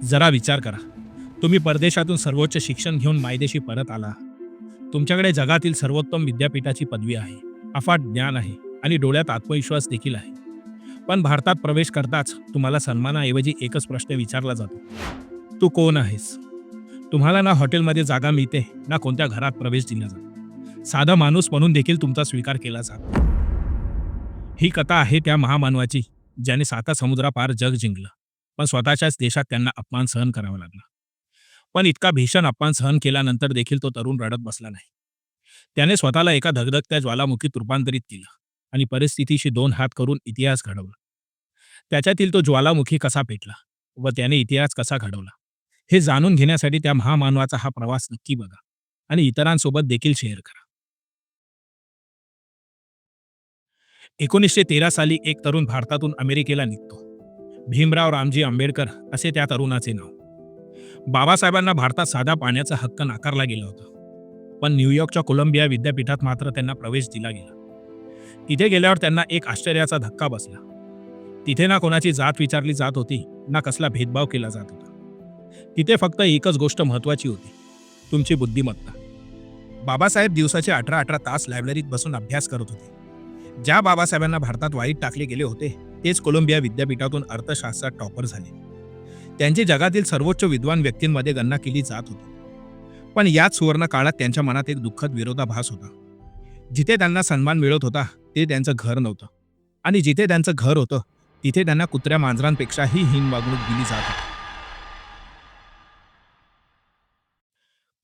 जरा विचार करा. तुम्ही परदेशातून सर्वोच्च शिक्षण घेऊन मायदेशी परत आला. तुमच्याकडे जगातील सर्वोत्तम विद्यापीठाची पदवी आहे, अफाट ज्ञान आहे आणि डोळ्यात आत्मविश्वास देखील आहे. पण भारतात प्रवेश करताच तुम्हाला सन्मानाऐवजी एकच प्रश्न विचारला जातो. तू कोण आहेस? तुम्हाला ना हॉटेलमध्ये जागा मिळते, ना कोणत्या घरात प्रवेश दिला जातो. साधा माणूस म्हणून देखील तुमचा स्वीकार केला जातो. ही कथा आहे त्या महामानवाची, ज्याने 7 समुद्रापार जग जिंकलं. पण स्वतःच्याच देशात त्यांना अपमान सहन करावा लागला. पण इतका भीषण अपमान सहन केल्यानंतर देखील तो तरुण रडत बसला नाही. त्याने स्वतःला एका धगधगत्या ज्वालामुखीत रूपांतरित केलं आणि परिस्थितीशी 2 हात करून इतिहास घडवला. त्याच्यातील तो ज्वालामुखी कसा पेटला व त्याने इतिहास कसा घडवला, हे जाणून घेण्यासाठी त्या महामानवाचा हा प्रवास नक्की बघा आणि इतरांसोबत देखील शेअर करा. 1913 साली एक तरुण भारतातून अमेरिकेला निघतो. भीमराव रामजी आंबेडकर असे त्या तरुणाचे नाव. बाबासाहेबांना भारतात साधा पाण्याचा हक्क नाकारला गेला होता. पण न्यूयॉर्कच्या कोलंबिया विद्यापीठात मात्र त्यांना प्रवेश दिला गेला. तिथे गेल्यावर त्यांना एक आश्चर्याचा धक्का बसला. तिथे ना कोणाची जात विचारली जात होती, ना कसला भेदभाव केला जात होता. तिथे फक्त एकच गोष्ट महत्त्वाची होती, तुमची बुद्धिमत्ता. बाबासाहेब दिवसाचे 18-18 तास लायब्ररीत बसून अभ्यास करत होते. ज्या बाबासाहेबांना भारतात वाईट टाकले गेले होते, तेच कोलंबिया विद्यापीठातून अर्थशास्त्रात टॉपर झाले. त्यांची जगातील सर्वोच्च विद्वान व्यक्तींमध्ये गणना केली जात होती. पण याच सुवर्ण काळात त्यांच्या मनात एक दुःखद विरोधाभास होता. जिथे त्यांना सन्मान मिळत होता, ते त्यांचं घर नव्हतं. आणि जिथे त्यांचं घर होतं, तिथे त्यांना कुत्र्या मांजरांपेक्षाही हीन वागणूक दिली जात होती.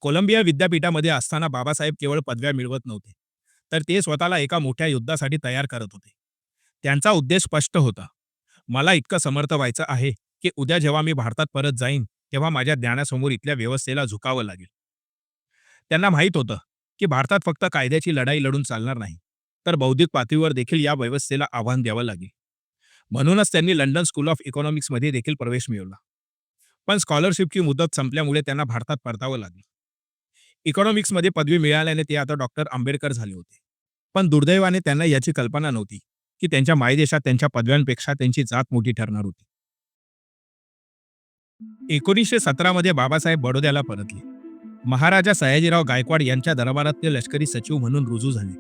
कोलंबिया विद्यापीठामध्ये असताना बाबासाहेब केवळ पदव्या मिळवत नव्हते, तर ते स्वतःला एका मोठ्या युद्धासाठी तयार करत होते. त्यांचा उद्देश स्पष्ट होता. मला इतकं समर्थ व्हायचं आहे की उद्या जेव्हा मी भारतात परत जाईन, तेव्हा माझ्या ज्ञानासमोर इथल्या व्यवस्थेला झुकावं लागेल. त्यांना माहीत होतं की भारतात फक्त कायद्याची लढाई लढून चालणार नाही, तर बौद्धिक पातळीवर देखील या व्यवस्थेला आव्हान द्यावं लागेल. म्हणूनच त्यांनी लंडन स्कूल ऑफ इकॉनॉमिक्समध्ये देखील प्रवेश मिळवला. पण स्कॉलरशिपची मुदत संपल्यामुळे त्यांना भारतात परतावं लागलं. इकॉनॉमिक्समध्ये पदवी मिळाल्याने ते आता डॉक्टर आंबेडकर झाले होते. पण दुर्दैवाने त्यांना याची कल्पना नव्हती की त्यांच्या मायदेशात त्यांच्या पदव्यांपेक्षा त्यांची जात मोठी ठरणार होती. 1917 मध्ये बाबासाहेब बडोद्याला परतले. महाराजा सयाजीराव गायकवाड यांच्या दरबारात ते लष्करी सचिव म्हणून रुजू झाले.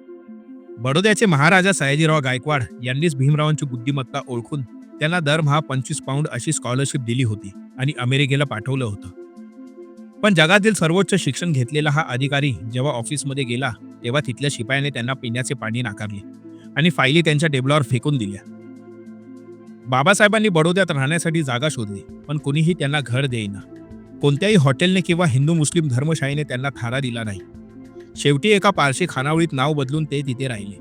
बडोद्याचे महाराजा सयाजीराव गायकवाड यांनीच भीमरावांची बुद्धिमत्ता ओळखून त्यांना दरमहा 25 पाऊंड अशी स्कॉलरशिप दिली होती आणि अमेरिकेला पाठवलं होतं. पण जगातील सर्वोच्च शिक्षण घेतलेला हा अधिकारी जेव्हा ऑफिसमध्ये गेला, तेव्हा तिथल्या शिपायाने त्यांना पिण्याचे पाणी नाकारले आणि फायली त्यांच्या टेबलावर फेकून दिल्या. बाबासाहेबांनी बडोद्यात राहण्यासाठी जागा शोधली, पण कोणीही त्यांना घर देईना. कोणत्याही हॉटेलने किंवा हिंदू मुस्लिम धर्मशाळेने त्यांना थारा दिला नाही. शेवटी एका पारशी खानावळीत नाव बदलून ते तिथे राहिले.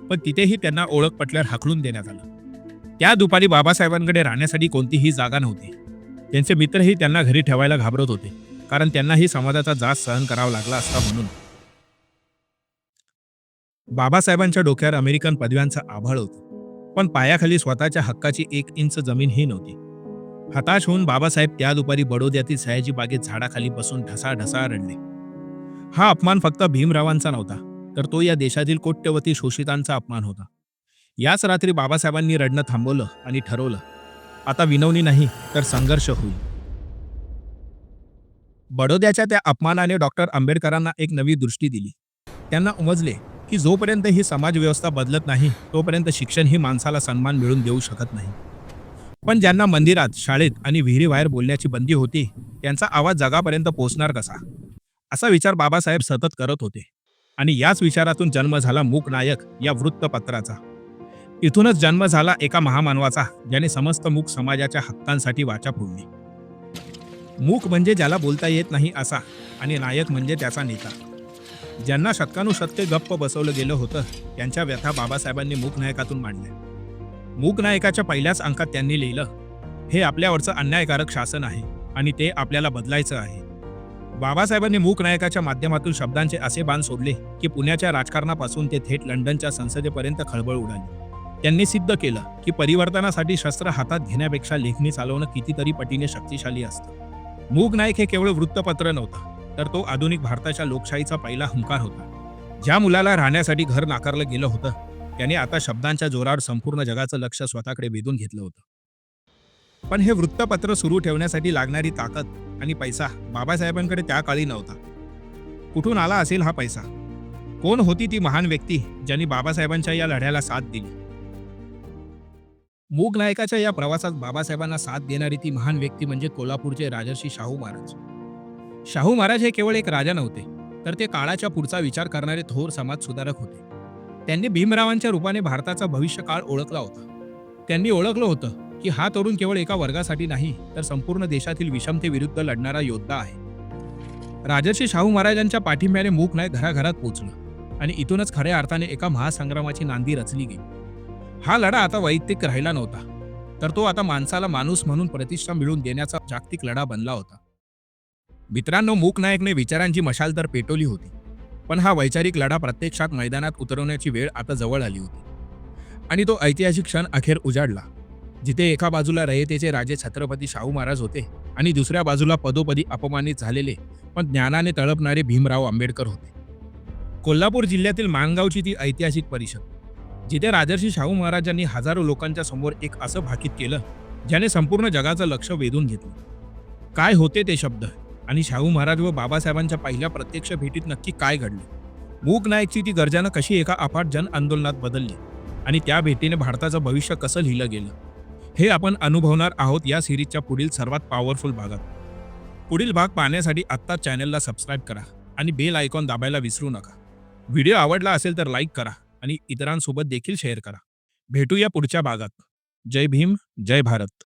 पण तिथेही त्यांना ओळख पटल्यावर हाकलून देण्यात आलं. त्या दुपारी बाबासाहेबांकडे राहण्यासाठी कोणतीही जागा नव्हती. त्यांचे मित्रही त्यांना घरी ठेवायला घाबरत होते, कारण त्यांनाही समाजाचा जाच सहन करावा लागला असता म्हणून. बाबासाहेबांच्या डोक्यावर अमेरिकन पदव्यांचं आभाळ होतं, पण पायाखाली स्वतःच्या हक्काची 1 इंच जमीनही नव्हती. हताश होऊन बाबासाहेब त्या दुपारी बडोद्यातील सयाजी बागेत झाडाखाली बसून ढसाढसा रडले. हा अपमान फक्त भीमरावांचा नव्हता, तर तो या देशातील कोट्यवधी शोषितांचा अपमान होता. याच रात्री बाबासाहेबांनी रडणं थांबवलं आणि ठरवलं, आता विनवणी नाही तर संघर्ष होईल. बडोद्याच्या त्या अपमानाने डॉक्टर आंबेडकरांना एक नवी दृष्टी दिली. त्यांना उमजले की जोपर्यंत ही समाजव्यवस्था बदलत नाही, तोपर्यंत शिक्षण ही माणसाला सन्मान मिळवून देऊ शकत नाही. पण ज्यांना मंदिरात, शाळेत आणि विहिरीबाहेर बोलण्याची बंदी होती, त्यांचा आवाज जगापर्यंत पोहोचणार कसा, असा विचार बाबासाहेब सतत करत होते. आणि याच विचारातून जन्म झाला मूक नायक या वृत्तपत्राचा. इथूनच जन्म झाला एका महामानवाचा, ज्याने समस्त मूक समाजाच्या हक्कांसाठी वाचा फोडली. मूक म्हणजे ज्याला बोलता येत नाही असा, आणि नायक म्हणजे त्याचा नेता. ज्यांना शतकानुशतके गप्प बसवलं गेलं होतं, त्यांच्या व्यथा बाबासाहेबांनी मूक नायकातून मांडल्या. मूक नायकाच्या पहिल्याच अंकात त्यांनी लिहिलं, हे आपल्यावरचं अन्यायकारक शासन आहे आणि ते आपल्याला बदलायचं आहे. बाबासाहेबांनी मूक नायकाच्या माध्यमातून शब्दांचे असे बाण सोडले की पुण्याच्या राजकारणापासून ते थेट लंडनच्या संसदेपर्यंत खळबळ उडाली. त्यांनी सिद्ध केलं की परिवर्तनासाठी शस्त्र हातात घेण्यापेक्षा लेखणी चालवणं कितीतरी पटीने शक्तिशाली असतं. मूक नायक हे केवळ वृत्तपत्र नव्हतं, तर तो आधुनिक भारताच्या लोकशाहीचा पहिला हुंकार होता. ज्या मुलाला राहण्यासाठी घर नाकारलं गेलं होतं, त्याने आता शब्दांच्या जोरावर संपूर्ण जगाचं लक्ष स्वतःकडे वेधून घेतलं होतं. पण हे वृत्तपत्र सुरू ठेवण्यासाठी लागणारी ताकद आणि पैसा बाबासाहेबांकडे त्या काळी नव्हता. कुठून आला असेल हा पैसा? कोण होती ती महान व्यक्ती ज्यांनी बाबासाहेबांच्या या लढ्याला साथ दिली? मूक नायकाच्या या प्रवासात बाबासाहेबांना साथ देणारी ती महान व्यक्ती म्हणजे कोल्हापूरचे राजर्षी शाहू महाराज. शाहू महाराज हे केवळ एक राजा नव्हते, तर ते काळाच्या पुढचा विचार करणारे थोर समाजसुधारक होते. त्यांनी भीमरावांच्या रूपाने भारताचा भविष्यकाळ ओळखला होता. त्यांनी ओळखलं होतं की हा तरुण केवळ एका वर्गासाठी नाही, तर संपूर्ण देशातील विषमतेविरुद्ध लढणारा योद्धा आहे. राजर्षी शाहू महाराजांच्या पाठिंब्याने मूक नायक घराघरात पोचलं आणि इथूनच खऱ्या अर्थाने एका महासंग्रामाची नांदी रचली गेली. हा लढा आता वैयक्तिक राहिला नव्हता, तर तो आता माणसाला माणूस म्हणून प्रतिष्ठा मिळवून देण्याचा जागतिक लढा बनला होता. मित्रांनो, मूक नायकने विचारांची मशाल तर पेटवली होती, पण हा वैचारिक लढा प्रत्यक्षात मैदानात उतरवण्याची वेळ आता जवळ आली होती. आणि तो ऐतिहासिक क्षण अखेर उजाडला, जिथे एका बाजूला रयतेचे राजे छत्रपती शाहू महाराज होते आणि दुसऱ्या बाजूला पदोपदी अपमानित झालेले पण ज्ञानाने तळपणारे भीमराव आंबेडकर होते. कोल्हापूर जिल्ह्यातील माणगावची ती ऐतिहासिक परिषद, जिथे राजर्षी शाहू महाराजांनी हजारो लोकांच्या समोर एक असं भाकीत केलं ज्याने संपूर्ण जगाचं लक्ष वेधून घेतलं. काय होते ते शब्द आणि शाहू महाराज व बाबासाहेबांच्या पहिल्या प्रत्यक्ष भेटीत नक्की काय घडले? मूक नायकची ती गर्जना कशी एका अफाट जन आंदोलनात बदलली आणि त्या भेटीने भारताचं भविष्य कसं लिहिलं गेलं, हे आपण अनुभवणार आहोत या सिरीजच्या पुढील सर्वात पॉवरफुल भागात. पुढील भाग पाहण्यासाठी आत्ताच चॅनलला सबस्क्राईब करा आणि बेल आयकॉन दाबायला विसरू नका. व्हिडिओ आवडला असेल तर लाईक करा आणि इतरांसोबत देखील शेअर करा. भेटूया पुढच्या भागात. जय भीम, जय भारत.